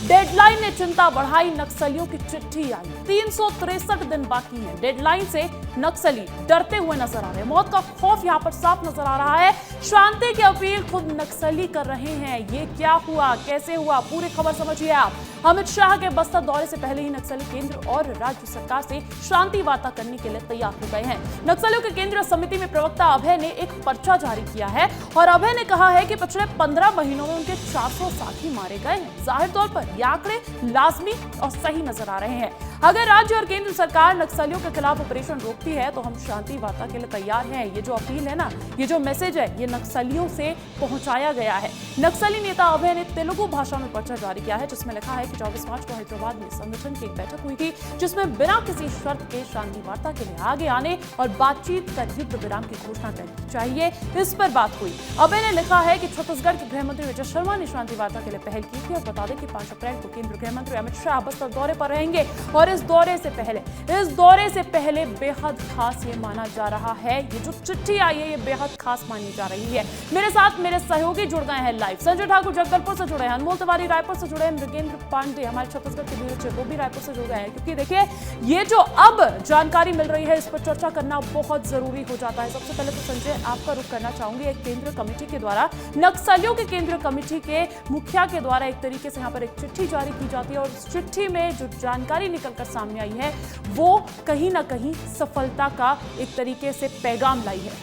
Deadline ने चिंता बढ़ाई, नक्सलियों की चिट्ठी आई। 363 दिन बाकी हैं। डेडलाइन से नक्सली डरते हुए नजर आ रहे हैं। मौत का खौफ यहां पर साफ नजर आ रहा है। शांति की अपील खुद नक्सली कर रहे हैं। ये क्या हुआ, कैसे हुआ, पूरी खबर समझिए आप। अमित शाह के बस्तर दौरे से पहले ही नक्सली केंद्र और राज्य सरकार से शांति वार्ता करने के लिए तैयार हो गए हैं। नक्सलियों के केंद्रीय समिति में प्रवक्ता अभय ने एक पर्चा जारी किया है और अभय ने कहा है कि पिछले 15 महीनों में उनके 400 साथी मारे गए हैं। जाहिर तौर पर ये आंकड़े लाजमी और सही नजर आ रहे हैं। अगर राज्य और केंद्र सरकार नक्सलियों के खिलाफ ऑपरेशन रोकती है तो हम शांति वार्ता के लिए तैयार हैं। ये जो अपील है ना, ये जो मैसेज है, ये नक्सलियों से पहुंचाया गया है। नक्सली नेता अभय ने तेलुगु भाषा में पर्चा जारी किया है जिसमें लिखा है कि 24 मार्च को हैदराबाद में संगठन की एक बैठक हुई थी जिसमें बिना किसी शर्त के शांति वार्ता के लिए आगे आने और बातचीत कर युद्ध विराम की घोषणा करनी चाहिए, इस पर बात हुई। अभय ने लिखा है कि छत्तीसगढ़ के गृह मंत्री विजय शर्मा ने शांति वार्ता के लिए पहल की थी और बता दें कि 5 अप्रैल को केंद्रीय गृह मंत्री अमित शाह बस्तर दौरे पर रहेंगे और इस दौरे से पहले बेहद खास ये माना जा रहा है। ये जो चिट्ठी आई है ये बेहद खास मानी जा रही है। मेरे साथ मेरे सहयोगी जुड़ गए हैं लाइव। संजय ठाकुर जगदलपुर से जुड़े हैं, अनमोल तिवारी रायपुर से जुड़े हैं, मृगेंद्र पांडे हमारे छत्तीसगढ़ के ब्यूरो चीफ वो भी रायपुर से जुड़ गए हैं। क्योंकि देखिए ये जो अब जानकारी मिल रही है इस पर चर्चा करना बहुत जरूरी हो जाता है। सबसे पहले तो संजय आपका रुख करना चाहूंगी। एक केंद्रीय कमेटी के द्वारा, नक्सलियों के केंद्रीय कमेटी के मुखिया के द्वारा एक तरीके से यहाँ पर एक चिट्ठी जारी की जाती है और उस चिट्ठी में जो जानकारी निकलकर सामने आई है वो कहीं ना कहीं सफलता का एक तरीके से पैगाम लाई है।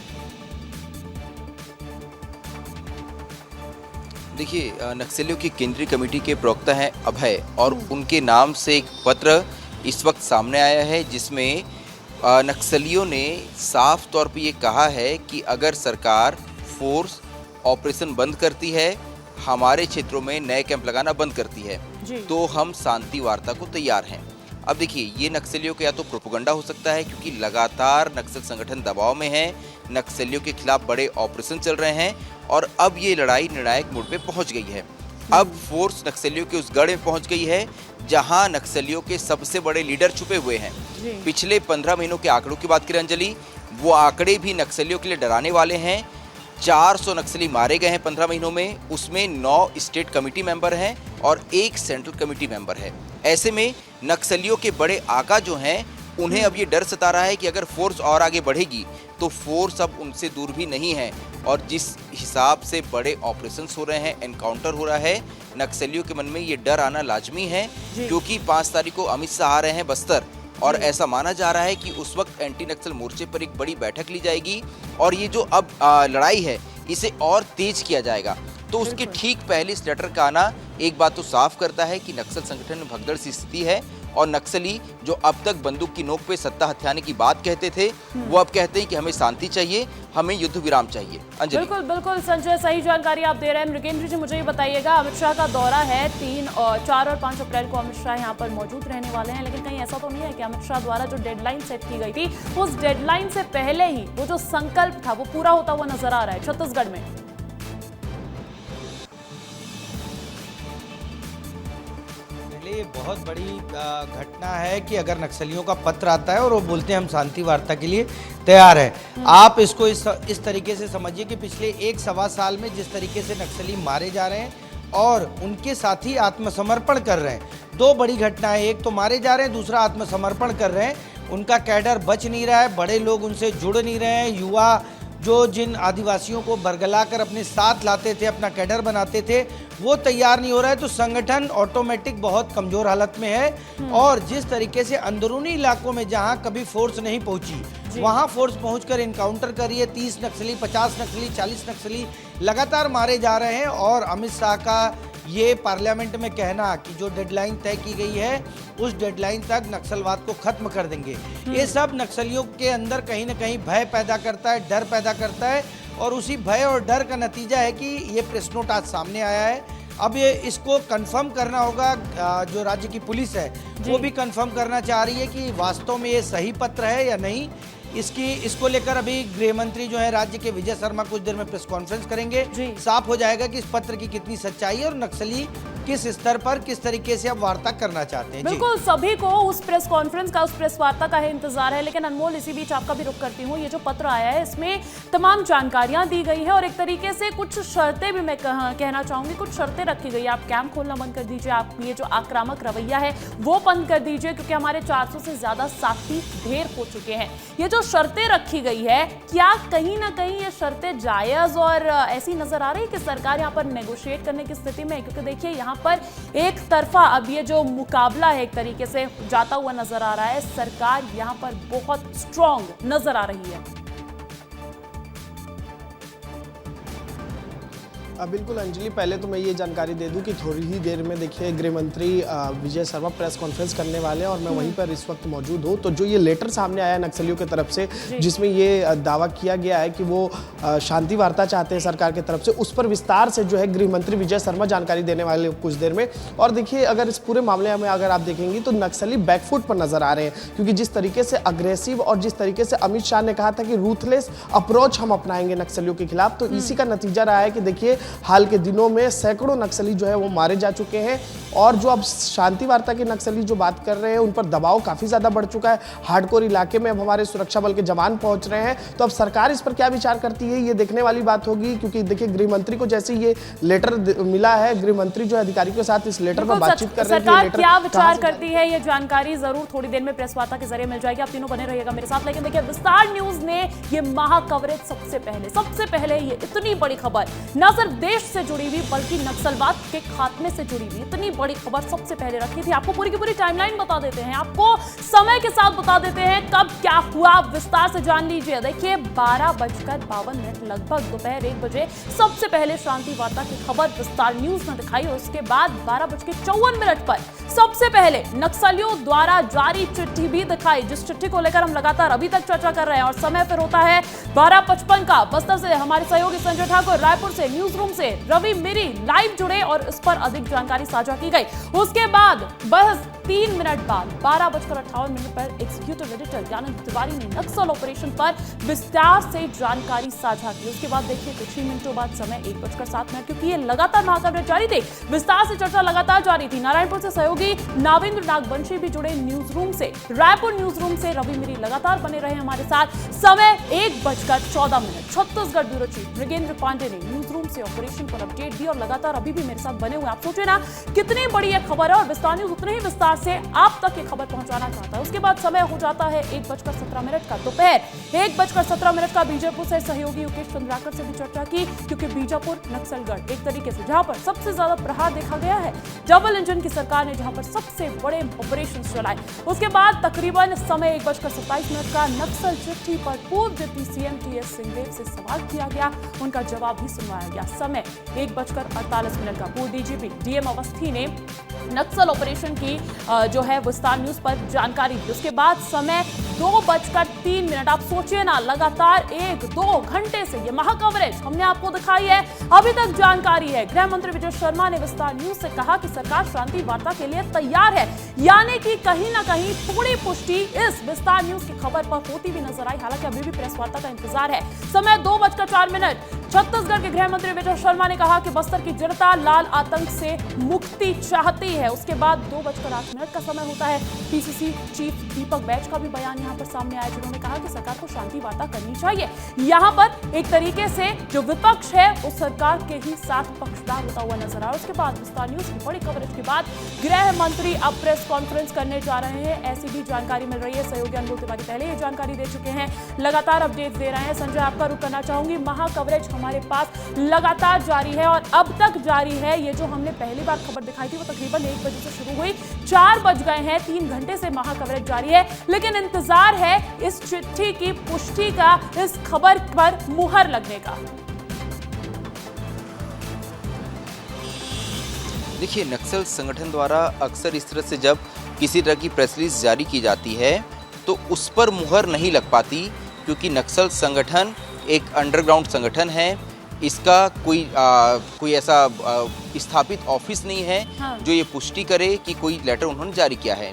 देखिए, नक्सलियों की केंद्रीय कमेटी के प्रवक्ता हैं अभय और उनके नाम से एक पत्र इस वक्त सामने आया है जिसमें नक्सलियों ने साफ तौर पे ये कहा है कि अगर सरकार फोर्स ऑपरेशन बंद करती है, हमारे क्षेत्रों में नए कैंप लगाना बंद करती है तो हम शांति वार्ता को तैयार हैं। अब देखिए, ये नक्सलियों का या तो प्रोपेगेंडा हो सकता है क्योंकि लगातार नक्सल संगठन दबाव में है, नक्सलियों के खिलाफ बड़े ऑपरेशन चल रहे हैं और अब ये लड़ाई निर्णायक मोड़ पे पहुंच गई है। अब फोर्स नक्सलियों के उस गढ़ में पहुंच गई है जहां नक्सलियों के सबसे बड़े लीडर छुपे हुए हैं। पिछले 15 महीनों के आंकड़ों की बात करें अंजलि, वो आंकड़े भी नक्सलियों के लिए डराने वाले हैं। 400 नक्सली मारे गए हैं 15 महीनों में, उसमें 9 स्टेट कमेटी मेंबर हैं और 1 सेंट्रल कमेटी मेंबर है। ऐसे में नक्सलियों के बड़े आका जो हैं उन्हें अब ये डर सता रहा है कि अगर फोर्स और आगे बढ़ेगी तो फोर्स अब उनसे दूर भी नहीं है और जिस हिसाब से बड़े ऑपरेशंस हो रहे हैं, एनकाउंटर हो रहा है, नक्सलियों के मन में ये डर आना लाजमी है क्योंकि 5 तारीख को अमित शाह आ रहे हैं बस्तर और ऐसा माना जा रहा है कि उस वक्त एंटी नक्सल मोर्चे पर एक बड़ी बैठक ली जाएगी और ये जो अब लड़ाई है इसे और तेज किया जाएगा। तो उसके ठीक पहले इस लेटर का आना एक बात तो साफ करता है कि नक्सल संगठन में भगदड़ सी स्थिति है और नक्सली जो अब तक बंदूक की नोक पे सत्ता हथियाने की बात कहते थे वो अब कहते हैं कि हमें शांति चाहिए, हमें युद्ध विराम चाहिए। अंजलि, बिल्कुल बिल्कुल संजय, सही जानकारी आप दे रहे हैं। मृगेंद्र जी, मुझे ये बताइएगा, अमित शाह का दौरा है 3 और 4 और 5 अप्रैल को अमित शाह यहाँ पर मौजूद रहने वाले हैं, लेकिन कहीं ऐसा तो नहीं है कि अमित शाह द्वारा जो डेडलाइन सेट की गई थी उस डेडलाइन से पहले ही वो जो संकल्प था वो पूरा होता हुआ नजर आ रहा है छत्तीसगढ़ में? ये बहुत बड़ी घटना है कि अगर नक्सलियों का पत्र आता है और वो बोलते हैं हम शांति वार्ता के लिए तैयार है। आप इसको इस तरीके से समझिए कि पिछले 1-1.25 साल में जिस तरीके से नक्सली मारे जा रहे हैं और उनके साथी आत्मसमर्पण कर रहे हैं, 2 बड़ी घटनाएं, एक तो मारे जा रहे हैं, दूसरा आत्मसमर्पण कर रहे हैं। उनका कैडर बच नहीं रहा है, बड़े लोग उनसे जुड़ नहीं रहे हैं, युवा जो जिन आदिवासियों को बरगला कर अपने साथ लाते थे, अपना कैडर बनाते थे, वो तैयार नहीं हो रहा है। तो संगठन ऑटोमेटिक बहुत कमज़ोर हालत में है और जिस तरीके से अंदरूनी इलाकों में जहां कभी फोर्स नहीं पहुंची वहां फोर्स पहुंचकर इनकाउंटर कर रही है। 30 नक्सली, 50 नक्सली, 40 नक्सली लगातार मारे जा रहे हैं और अमित शाह का ये पार्लियामेंट में कहना कि जो डेडलाइन तय की गई है उस डेडलाइन तक नक्सलवाद को खत्म कर देंगे, ये सब नक्सलियों के अंदर कहीं ना कहीं भय पैदा करता है, डर पैदा करता है और उसी भय और डर का नतीजा है कि ये प्रेस नोट आज सामने आया है। अब ये इसको कंफर्म करना होगा, जो राज्य की पुलिस है वो भी कंफर्म करना चाह रही है कि वास्तव में ये सही पत्र है या नहीं। इसको लेकर अभी गृह मंत्री जो है राज्य के विजय शर्मा कुछ देर में प्रेस कॉन्फ्रेंस करेंगे, साफ हो जाएगा कि इस पत्र की कितनी सच्चाई है और नक्सली किस स्तर पर किस तरीके से आप वार्ता करना चाहते हैं। बिल्कुल, सभी को उस प्रेस कॉन्फ्रेंस का, उस प्रेस वार्ता का है इंतजार है। लेकिन अनमोल, इसी बीच आपका भी रुख करती हूँ। ये जो पत्र आया है इसमें तमाम जानकारियां दी गई है और एक तरीके से कुछ शर्तें भी मैं कहना चाहूंगी, कुछ शर्तें रखी गई है। आप कैंप खोलना बंद कर दीजिए, आप ये जो आक्रामक रवैया है वो बंद कर दीजिए, क्योंकि हमारे 400 से ज्यादा साथी ढेर हो चुके हैं। ये जो शर्तें रखी गई है, क्या कहीं ना कहीं ये शर्तें जायज और ऐसी नजर आ रही है कि सरकार यहाँ पर नेगोशिएट करने की स्थिति में है? क्योंकि देखिए यहाँ पर एक तरफा अब ये जो मुकाबला है एक तरीके से जाता हुआ नजर आ रहा है। सरकार यहाँ पर बहुत स्ट्रॉन्ग नजर आ रही है। बिल्कुल अंजलि, पहले तो मैं ये जानकारी दे दूं कि थोड़ी ही देर में देखिए गृह मंत्री विजय शर्मा प्रेस कॉन्फ्रेंस करने वाले हैं और मैं वहीं पर इस वक्त मौजूद हूं। तो जो ये लेटर सामने आया नक्सलियों की तरफ से, जिसमें ये दावा किया गया है कि वो शांति वार्ता चाहते हैं सरकार की तरफ से, उस पर विस्तार से जो है गृह मंत्री विजय शर्मा जानकारी देने वाले कुछ देर में। और देखिए अगर इस पूरे मामले में अगर आप देखेंगे तो नक्सली बैकफुट पर नजर आ रहे हैं, क्योंकि जिस तरीके से अग्रेसिव और जिस तरीके से अमित शाह ने कहा था कि रूथलेस अप्रोच हम अपनाएंगे नक्सलियों के खिलाफ, तो इसी का नतीजा रहा है कि देखिए हाल के दिनों में सैकड़ों नक्सली जो है वो मारे जा चुके हैं। और जो अब शांति वार्ता के नक्सली जो बात कर रहे हैं, उन पर दबाव काफी ज्यादा बढ़ चुका है। हार्डकोर इलाके में अब हमारे सुरक्षा बल के जवान पहुंच रहे हैं। तो अब सरकार इस पर क्या विचार करती है, ये देखने वाली बात होगी। क्योंकि देखिए गृह मंत्री को जैसे ये लेटर मिला है, गृह मंत्री जो अधिकारियों के साथ इस लेटर पर बातचीत कर रहे हैं। सरकार क्या विचार करती है, ये जानकारी जरूर थोड़ी देर में प्रेस वार्ता के जरिए मिल जाएगी। आप तीनों बने रहिएगा मेरे साथ। लेकिन देखिए विस्तार न्यूज ने ये महा कवरेज सबसे पहले ये इतनी बड़ी खबर न सिर्फ देश से जुड़ी हुई बल्कि नक्सलवाद के खात्मे से जुड़ी हुई इतनी बड़ी खबर सबसे पहले रखी थी। आपको पूरी की पूरी टाइमलाइन बता देते हैं, आपको समय के साथ बता देते हैं कब क्या हुआ, विस्तार से जान लीजिए। देखिए 12:52 लगभग दोपहर 1 बजे सबसे पहले शांति वार्ता की खबर विस्तार न्यूज ने दिखाई और उसके बाद 12:54 पर सबसे पहले नक्सलियों द्वारा जारी चिट्ठी भी दिखाई, जिस चिट्ठी को लेकर हम लगातार अभी तक चर्चा कर रहे हैं। और समय फिर होता है 12:55 का। बस्तर से हमारे सहयोगी संजय ठाकुर, रायपुर से न्यूज रूम से रवि मेरी लाइव जुड़े और इस पर अधिक जानकारी साझा की गई। उसके बाद बस 3 मिनट बाद 12:58 पर एग्जीक्यूटिव एडिटर ज्ञानंद तिवारी ने नक्सल ऑपरेशन पर विस्तार से जानकारी साझा की। उसके बाद देखिए कुछ ही मिनटों बाद समय 1:07, क्योंकि ये लगातार महाकवरेज जारी थी, विस्तार से चर्चा लगातार जारी थी। नारायणपुर से सहयोगी नावेंद्र नागवंशी भी जुड़े न्यूज रूम से, रायपुर न्यूज रूम से रवि मेरी लगातार बने रहे हमारे साथ। समय 1:14। छत्तीसगढ़ ब्यूरो चीफ मृगेंद्र पांडे ने न्यूज रूम से ऑपरेशन पर अपडेट दी और लगातार अभी भी मेरे साथ बने हुए। आप सोचे ना कितनी बड़ी यह खबर है और विस्तार न्यूज उतने ही विस्तार से आप तक ये खबर पहुंचाना चाहता है। उसके बाद समय हो जाता है 1:17 का। दोपहर 1:17 का बीजापुर से सहयोगी युकेश चंद्राकर से भी चर्चा की, क्योंकि बीजापुर नक्सलगढ़ एक तरीके से जहां पर सबसे ज्यादा प्रहार देखा गया है, डबल इंजन की सरकार ने जहां पर सबसे बड़े ऑपरेशन चलाए। उसके बाद तकरीबन समय 1:27 का नक्सल चिट्ठी पर पूर्व डिप्टी सीएम टीएस सिंहदेव से सवाल किया गया, उनका जवाब भी सुनवाया गया। समय 1:48 का पूर्व डीजीपी डीएम अवस्थी ने नक्सल ऑपरेशन की जो है विस्तार न्यूज पर जानकारी दी। उसके बाद समय 2:03। आप सोचिए ना, लगातार 1-2 घंटे से ये महाकवरेज हमने आपको दिखाई है। अभी तक जानकारी है, गृह मंत्री विजय शर्मा ने विस्तार न्यूज से कहा कि सरकार शांति वार्ता के लिए तैयार है, यानी कि कहीं ना कहीं थोड़ी पुष्टि इस विस्तार न्यूज की खबर पर होती भी नजर आई। हालांकि अभी भी प्रेस वार्ता का इंतजार है। समय 2:04। छत्तीसगढ़ के गृह मंत्री विजय शर्मा ने कहा कि बस्तर की जनता लाल आतंक से मुक्ति चाहती है। उसके बाद 2:08 का समय होता है। पीसीसी चीफ दीपक बैज का भी बयान यहां पर सामने आया, जिन्होंने कहा कि सरकार को शांति वार्ता करनी चाहिए। यहां पर एक तरीके से जो विपक्ष है वो सरकार के ही साथ पक्षदार होता हुआ नजर आ रहा है। उसके बाद विस्तार न्यूज की बड़ी कवरेज के बाद गृह मंत्री अब प्रेस कॉन्फ्रेंस करने जा रहे हैं, ऐसी भी जानकारी मिल रही है। सहयोगी अनमोल तिवारी पहले ये जानकारी दे चुके हैं, लगातार अपडेट दे रहे हैं। संजय, आपका रुख करना चाहूंगी, महाकवरेज हमारे पास लगातार जारी है और अब तक जारी है। ये जो हमने पहली बार खबर दिखाई थी वो तकरीबन 1 बजे से शुरू हुई, 4 बज गए हैं, 3 घंटे से महाकवरेज जारी है। लेकिन इंतजार है इस चिट्ठी की पुष्टि का, इस खबर पर मुहर लगने का। देखिए नक्सल संगठन द्वारा अक्सर इस तरह से जब किसी तरह की प्रेस रिलीज जारी की जाती है तो उस पर मुहर नहीं लग पाती, क्योंकि नक्सल संगठन एक अंडरग्राउंड संगठन है। इसका कोई ऐसा स्थापित ऑफिस नहीं है जो ये पुष्टि करे कि कोई लेटर उन्होंने जारी किया है।